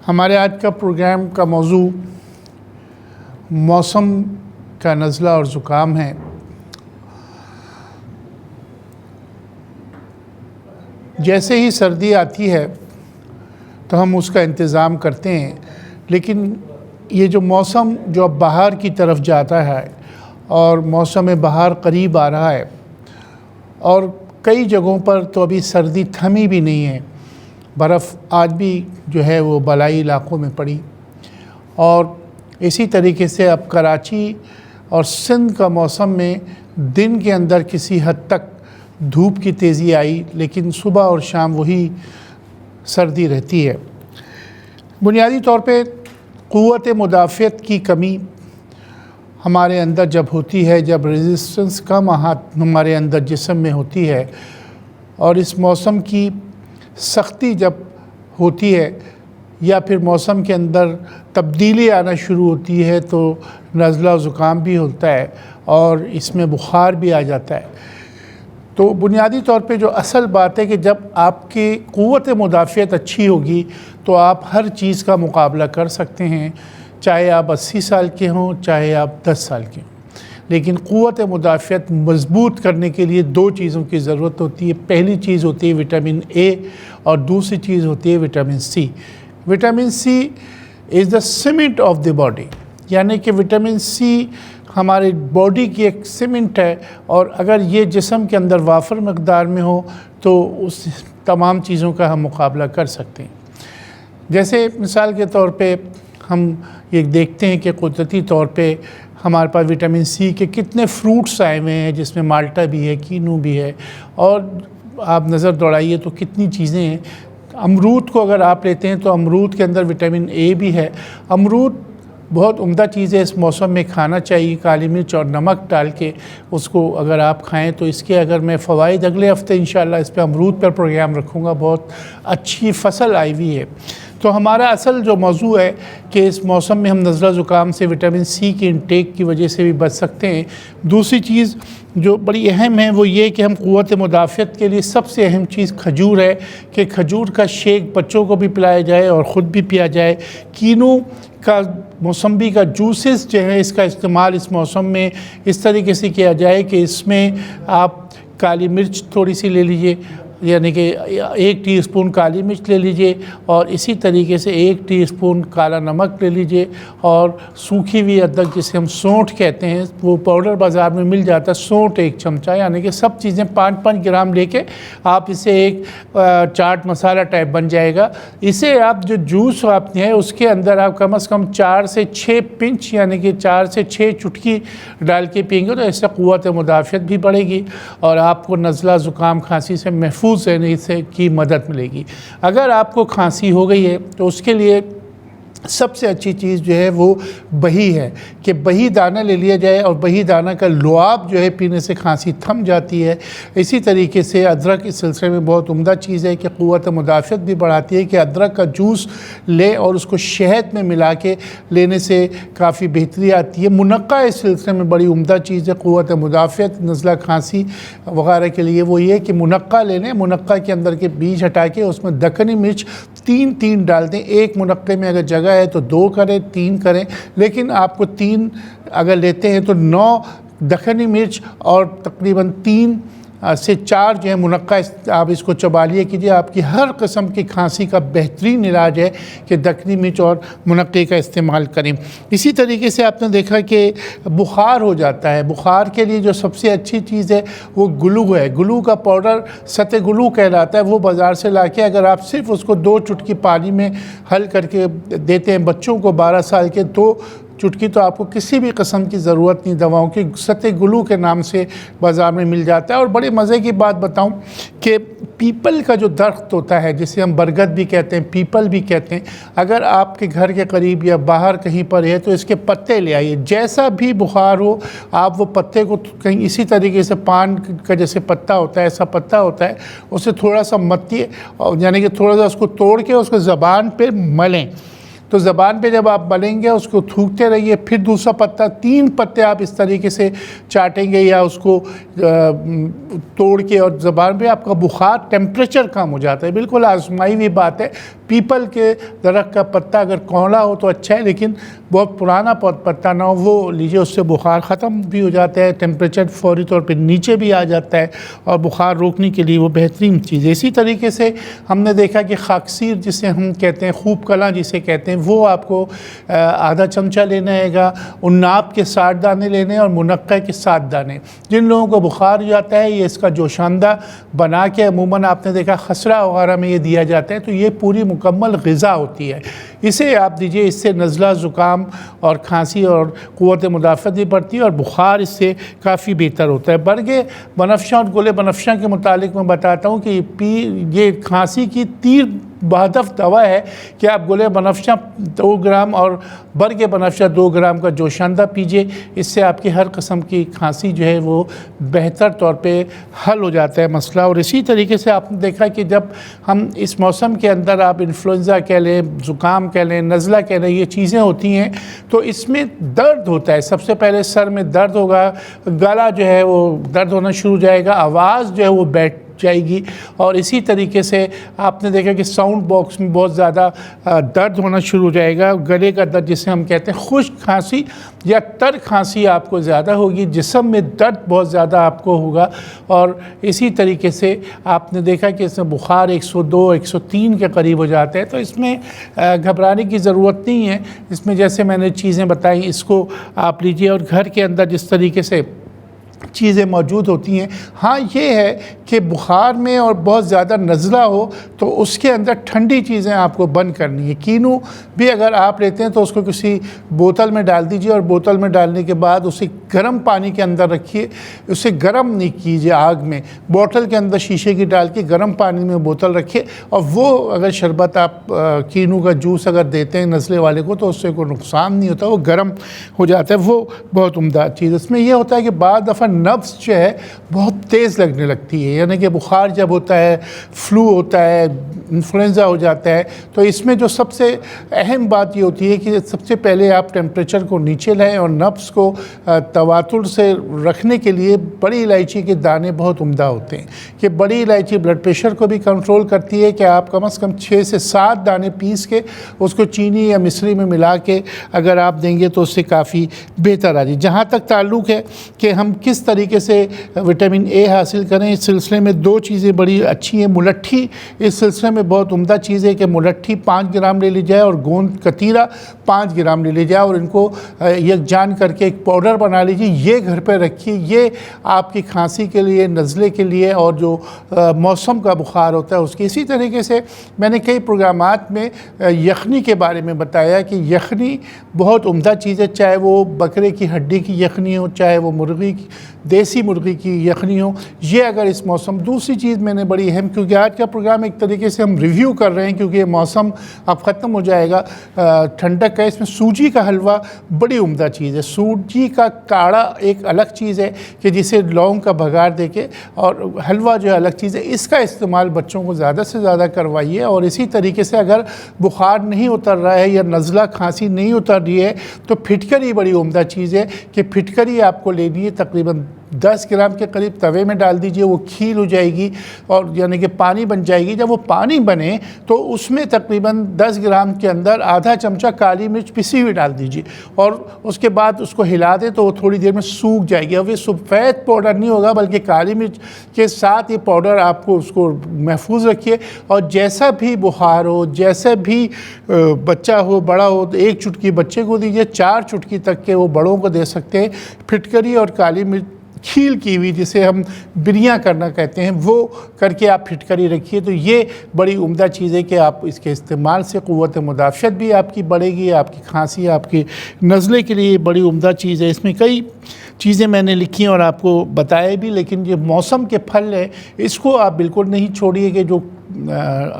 ہمارے آج کا پروگرام کا موضوع موسم کا نزلہ اور زکام ہے۔ جیسے ہی سردی آتی ہے تو ہم اس کا انتظام کرتے ہیں، لیکن یہ جو موسم جو اب بہار کی طرف جاتا ہے اور موسم بہار قریب آ رہا ہے اور کئی جگہوں پر تو ابھی سردی تھمی بھی نہیں ہے، برف آج بھی جو ہے وہ بالائی علاقوں میں پڑی، اور اسی طریقے سے اب کراچی اور سندھ کا موسم میں دن کے اندر کسی حد تک دھوپ کی تیزی آئی، لیکن صبح اور شام وہی سردی رہتی ہے۔ بنیادی طور پہ قوت مدافعت کی کمی ہمارے اندر جب ہوتی ہے، جب ریزسٹنس کم ہمارے اندر جسم میں ہوتی ہے، اور اس موسم کی سختی جب ہوتی ہے یا پھر موسم کے اندر تبدیلی آنا شروع ہوتی ہے تو نزلہ و زکام بھی ہوتا ہے اور اس میں بخار بھی آ جاتا ہے۔ تو بنیادی طور پہ جو اصل بات ہے کہ جب آپ کی قوت مدافعت اچھی ہوگی تو آپ ہر چیز کا مقابلہ کر سکتے ہیں، چاہے آپ 80 سال کے ہوں، چاہے آپ 10 سال کے ہوں۔ لیکن قوت مدافعت مضبوط کرنے کے لیے دو چیزوں کی ضرورت ہوتی ہے۔ پہلی چیز ہوتی ہے وٹامن اے اور دوسری چیز ہوتی ہے vitamin C. Vitamin C is the cement of the body, یعنی کہ وٹامن سی ہماری باڈی کی ایک سیمنٹ ہے، اور اگر یہ جسم کے اندر وافر مقدار میں ہو تو اس تمام چیزوں کا ہم مقابلہ کر سکتے ہیں۔ جیسے مثال کے طور پہ ہم یہ دیکھتے ہیں کہ قدرتی طور پہ ہمارے پاس وٹامن سی کے کتنے فروٹس آئے ہوئے ہیں، جس میں مالٹا بھی ہے، کینو بھی ہے، اور آپ نظر دوڑائیے تو کتنی چیزیں ہیں۔ امرود کو اگر آپ لیتے ہیں تو امرود کے اندر وٹامن اے بھی ہے۔ امرود بہت عمدہ چیز ہے، اس موسم میں کھانا چاہیے، کالی مرچ اور نمک ڈال کے اس کو اگر آپ کھائیں تو اس کے اگر میں فوائد اگلے ہفتے انشاءاللہ اس پہ امرود پر پروگرام رکھوں گا۔ بہت اچھی فصل آئی ہوئی ہے۔ تو ہمارا اصل جو موضوع ہے کہ اس موسم میں ہم نزلہ زکام سے وٹامن سی کی انٹیک کی وجہ سے بھی بچ سکتے ہیں۔ دوسری چیز جو بڑی اہم ہے وہ یہ کہ ہم قوت مدافعت کے لیے سب سے اہم چیز کھجور ہے، کہ کھجور کا شیک بچوں کو بھی پلایا جائے اور خود بھی پیا جائے۔ کینو کا، موسمبی کا جوسز جو ہے، اس کا استعمال اس موسم میں اس طریقے سے کیا جائے کہ اس میں آپ کالی مرچ تھوڑی سی لے لیجئے، یعنی کہ 1 ٹی اسپون کالی مرچ لے لیجئے، اور اسی طریقے سے 1 ٹی اسپون کالا نمک لے لیجئے، اور سوکھی ہوئی ادرک جسے ہم سونٹھ کہتے ہیں، وہ پاؤڈر بازار میں مل جاتا ہے، سونٹھ 1 چمچہ، یعنی کہ سب چیزیں 5-5 گرام لے کے آپ اسے ایک چاٹ مسالہ ٹائپ بن جائے گا۔ اسے آپ جو جوس آپ ہیں اس کے اندر آپ کم از کم 4 سے 6 پنچ، یعنی کہ 4 سے 6 چٹکی ڈال کے پئیں گے تو اس سے قوت مدافعت بھی بڑھے گی اور آپ کو نزلہ زکام کھانسی سے محفوظ رہنے سے کی مدد ملے گی۔ اگر آپ کو کھانسی ہو گئی ہے تو اس کے لیے سب سے اچھی چیز جو ہے وہ بہی ہے، کہ بہی دانہ لے لیا جائے، اور بہی دانہ کا لعاب جو ہے پینے سے کھانسی تھم جاتی ہے۔ اسی طریقے سے ادرک اس سلسلے میں بہت عمدہ چیز ہے کہ قوت مدافعت بھی بڑھاتی ہے، کہ ادرک کا جوس لے اور اس کو شہد میں ملا کے لینے سے کافی بہتری آتی ہے۔ منقع اس سلسلے میں بڑی عمدہ چیز ہے قوت مدافعت نزلہ کھانسی وغیرہ کے لیے، وہ یہ کہ منقع لے لیں، منقع کے اندر کے بیج ہٹا کے اس میں دکنی مرچ 3 ڈال دیں۔ ایک منقع میں اگر جگہ ہے تو 2 کریں، 3 کریں، لیکن آپ کو 3 اگر لیتے ہیں تو 9 دکنی مرچ اور تقریباً 3 سے 4 جو ہے منقع آپ اس کو چبا لیا کیجیے۔ آپ کی ہر قسم کی کھانسی کا بہترین علاج ہے کہ دکنی مرچ اور منقع کا استعمال کریں۔ اسی طریقے سے آپ نے دیکھا کہ بخار ہو جاتا ہے، بخار کے لیے جو سب سے اچھی چیز ہے وہ گلو ہے۔ گلو کا پاؤڈر سطح گلو کہلاتا ہے، وہ بازار سے لا کے اگر آپ صرف اس کو 2 چٹکی پانی میں حل کر کے دیتے ہیں بچوں کو 12 سال کے، 2 چٹکی تو آپ کو کسی بھی قسم کی ضرورت نہیں دواؤں کی، سطح گلو کے نام سے بازار میں مل جاتا ہے۔ اور بڑے مزے کی بات بتاؤں کہ پیپل کا جو درخت ہوتا ہے، جسے ہم برگد بھی کہتے ہیں، پیپل بھی کہتے ہیں، اگر آپ کے گھر کے قریب یا باہر کہیں پر ہے تو اس کے پتے لے آئیے۔ جیسا بھی بخار ہو آپ وہ پتے کو کہیں اسی طریقے سے پان کا جیسے پتا ہوتا ہے ایسا پتا ہوتا ہے، اسے تھوڑا سا متیے، یعنی کہ تھوڑا سا اس کو توڑ کے اس کو زبان پہ ملیں۔ تو زبان پہ جب آپ ملیں گے اس کو تھوکتے رہیے، پھر دوسرا پتا، 3 پتے آپ اس طریقے سے چاٹیں گے یا اس کو توڑ کے، اور زبان پہ آپ کا بخار، ٹیمپریچر کم ہو جاتا ہے۔ بالکل آزمائی ہوئی بات ہے۔ پیپل کے درخت کا پتا اگر کوڑا ہو تو اچھا ہے، لیکن بہت پرانا پتا نہ ہو وہ لیجیے، اس سے بخار ختم بھی ہو جاتا ہے، ٹیمپریچر فوری طور پہ نیچے بھی آ جاتا ہے، اور بخار روکنے کے لیے وہ بہترین چیز ہے۔ اسی طریقے سے ہم نے دیکھا کہ خاکسیر جسے ہم کہتے ہیں، خوب کلاں جسے کہتے ہیں، وہ آپ کو آدھا چمچہ لینا ہے گا، عناب کے 60 دانے لینے ہیں، اور منقع کے 7 دانے۔ جن لوگوں کو بخار ہو جاتا ہے، یہ اس کا جوشاندہ بنا کے عموماً آپ نے دیکھا خسرہ وغیرہ میں یہ دیا جاتا ہے، تو یہ پوری مکمل غذا ہوتی ہے، اسے آپ دیجئے۔ اس سے نزلہ، زکام اور کھانسی اور قوت مدافعت بھی بڑھتی ہے، اور بخار اس سے کافی بہتر ہوتا ہے۔ برگ بنفشہ اور گل بنفشہ کے متعلق میں بتاتا ہوں کہ یہ کھانسی کی تیر بہدف دوا ہے کہ آپ گل بنفشہ 2 گرام اور برگ بنفشہ 2 گرام کا جوشاندہ پیجئے، اس سے آپ کی ہر قسم کی کھانسی جو ہے وہ بہتر طور پہ حل ہو جاتا ہے مسئلہ۔ اور اسی طریقے سے آپ نے دیکھا کہ جب ہم اس موسم کے اندر، آپ انفلوئنزا کہہ لیں، زکام کہہ لیں، نزلہ کہہ لیں، یہ چیزیں ہوتی ہیں تو اس میں درد ہوتا ہے۔ سب سے پہلے سر میں درد ہوگا، گلا جو ہے وہ درد ہونا شروع ہو جائے گا، آواز جو ہے وہ بیٹھ جائے گی، اور اسی طریقے سے آپ نے دیکھا کہ ساؤنڈ باکس میں بہت زیادہ درد ہونا شروع ہو جائے گا، گلے کا درد جسے ہم کہتے ہیں، خشک کھانسی یا تر کھانسی آپ کو زیادہ ہوگی، جسم میں درد بہت زیادہ آپ کو ہوگا، اور اسی طریقے سے آپ نے دیکھا کہ اس میں بخار 102 103 کے قریب ہو جاتا ہے۔ تو اس میں گھبرانے کی ضرورت نہیں ہے، اس میں جیسے میں نے چیزیں بتائیں اس کو آپ لیجئے، اور گھر کے اندر جس طریقے سے چیزیں موجود ہوتی ہیں۔ ہاں یہ ہے کہ بخار میں اور بہت زیادہ نزلہ ہو تو اس کے اندر ٹھنڈی چیزیں آپ کو بند کرنی ہے۔ کینو بھی اگر آپ لیتے ہیں تو اس کو کسی بوتل میں ڈال دیجئے، اور بوتل میں ڈالنے کے بعد اسے گرم پانی کے اندر رکھیے، اسے گرم نہیں کیجئے آگ میں، بوتل کے اندر شیشے کی ڈال کے گرم پانی میں بوتل رکھیے، اور وہ اگر شربت آپ کینو کا جوس اگر دیتے ہیں نزلے والے کو تو اس سے کوئی نقصان نہیں ہوتا، وہ گرم ہو جاتا ہے، وہ بہت عمدہ چیز۔ اس میں یہ ہوتا ہے کہ بعض دفعہ نبض جو ہے بہت تیز لگنے لگتی ہے، یعنی کہ بخار جب ہوتا ہے، فلو ہوتا ہے، انفلوئنزا ہو جاتا ہے، تو اس میں جو سب سے اہم بات یہ ہوتی ہے کہ سب سے پہلے آپ ٹیمپریچر کو نیچے لائیں، اور نبض کو تواتر سے رکھنے کے لیے بڑی الائچی کے دانے بہت عمدہ ہوتے ہیں، کہ بڑی الائچی بلڈ پریشر کو بھی کنٹرول کرتی ہے، کہ آپ کم از کم 6 سے 7 دانے پیس کے اس کو چینی یا مصری میں ملا کے اگر آپ دیں گے تو اس سے کافی بہتر آ جائے۔ جہاں تک تعلق ہے کہ ہم کس طریقے سے وٹامن اے حاصل کریں، اس سلسلے میں 2 چیزیں بڑی اچھی ہیں۔ ملٹھی اس سلسلے میں بہت عمدہ چیز ہے کہ ملٹھی 5 گرام لے لی جائے، اور گوند کتیرا 5 گرام لے لی جائے، اور ان کو یکجان کر کے ایک پاؤڈر بنا لیجیے، یہ گھر پہ رکھیے۔ یہ آپ کی کھانسی کے لیے، نزلے کے لیے، اور جو موسم کا بخار ہوتا ہے اس کی۔ اسی طریقے سے میں نے کئی پروگرامات میں یخنی کے بارے میں بتایا کہ یخنی بہت عمدہ چیز ہے، چاہے وہ بکرے کی ہڈی کی یخنی ہو، چاہے وہ مرغی کی، دیسی مرغی کی یخنی ہو، یہ اگر اس موسم۔ دوسری چیز میں نے بڑی اہم، کیونکہ آج کا پروگرام ایک طریقے سے ہم ریویو کر رہے ہیں کیونکہ یہ موسم اب ختم ہو جائے گا، ٹھنڈک کا، اس میں سوجی کا حلوہ بڑی عمدہ چیز ہے۔ سوجی کا کاڑھا ایک الگ چیز ہے کہ جسے لونگ کا بگار دے کے، اور حلوہ جو ہے الگ چیز ہے، اس کا استعمال بچوں کو زیادہ سے زیادہ کروائیے۔ اور اسی طریقے سے اگر بخار نہیں اتر رہا ہے یا نزلہ کھانسی نہیں اتر رہی ہے تو پھٹکری بڑی عمدہ چیز ہے، کہ پھٹکری آپ کو لینی ہے، تقریباً 10 گرام کے قریب توے میں ڈال دیجئے، وہ کھیل ہو جائے گی، اور یعنی کہ پانی بن جائے گی۔ جب وہ پانی بنے تو اس میں تقریباً 10 گرام کے اندر آدھا چمچہ کالی مرچ پسی ہوئی ڈال دیجئے، اور اس کے بعد اس کو ہلا دیں تو وہ تھوڑی دیر میں سوکھ جائے گی۔ اب یہ سفید پاؤڈر نہیں ہوگا بلکہ کالی مرچ کے ساتھ یہ پاؤڈر آپ کو اس کو محفوظ رکھیے، اور جیسا بھی بخار ہو، جیسا بھی بچہ ہو، بڑا ہو، 1 چٹکی بچے کو دیجئے، 4 چٹکی تک کے وہ بڑوں کو دے سکتے ہیں۔ پھٹکری اور کالی مرچ کھیل کی ہوئی، جسے ہم بریاں کرنا کہتے ہیں، وہ کر کے آپ پھٹکری رکھیے، تو یہ بڑی عمدہ چیز ہے کہ آپ اس کے استعمال سے قوت مدافعت بھی آپ کی بڑھے گی، آپ کی کھانسی، آپ کی نزلے کے لیے بڑی عمدہ چیز ہے۔ اس میں کئی چیزیں میں نے لکھی اور آپ کو بتائے بھی، لیکن یہ موسم کے پھل ہے، اس کو آپ بالکل نہیں چھوڑیے کہ جو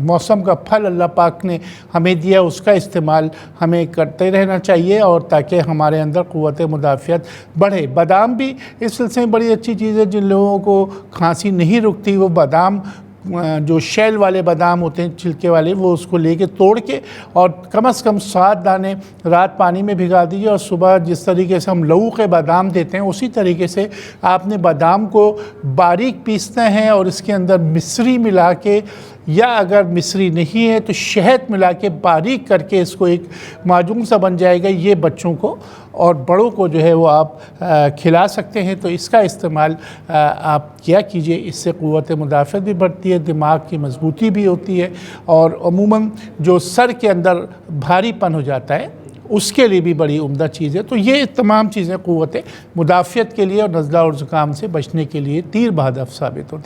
موسم کا پھل اللہ پاک نے ہمیں دیا اس کا استعمال ہمیں کرتے رہنا چاہیے، اور تاکہ ہمارے اندر قوت مدافعت بڑھے۔ بادام بھی اس سلسلے میں بڑی اچھی چیز ہے، جن لوگوں کو کھانسی نہیں رکتی وہ بادام جو شیل والے بادام ہوتے ہیں چھلکے والے وہ اس کو لے کے توڑ کے اور کم از کم 7 دانے رات پانی میں بھگا دیجیے اور صبح جس طریقے سے ہم لہو کے بادام دیتے ہیں اسی طریقے سے آپ نے بادام کو باریک پیسنا ہے اور اس کے اندر مصری ملا کے یا اگر مصری نہیں ہے تو شہد ملا کے باریک کر کے اس کو ایک معجون سا بن جائے گا. یہ بچوں کو اور بڑوں کو جو ہے وہ آپ کھلا سکتے ہیں. تو اس کا استعمال آپ کیا کیجئے. اس سے قوت مدافعت بھی بڑھتی ہے, دماغ کی مضبوطی بھی ہوتی ہے اور عموماً جو سر کے اندر بھاری پن ہو جاتا ہے اس کے لیے بھی بڑی عمدہ چیز ہے. تو یہ تمام چیزیں قوت مدافعت کے لیے اور نزلہ اور زکام سے بچنے کے لیے تیر بہدف ثابت ہوتی ہیں.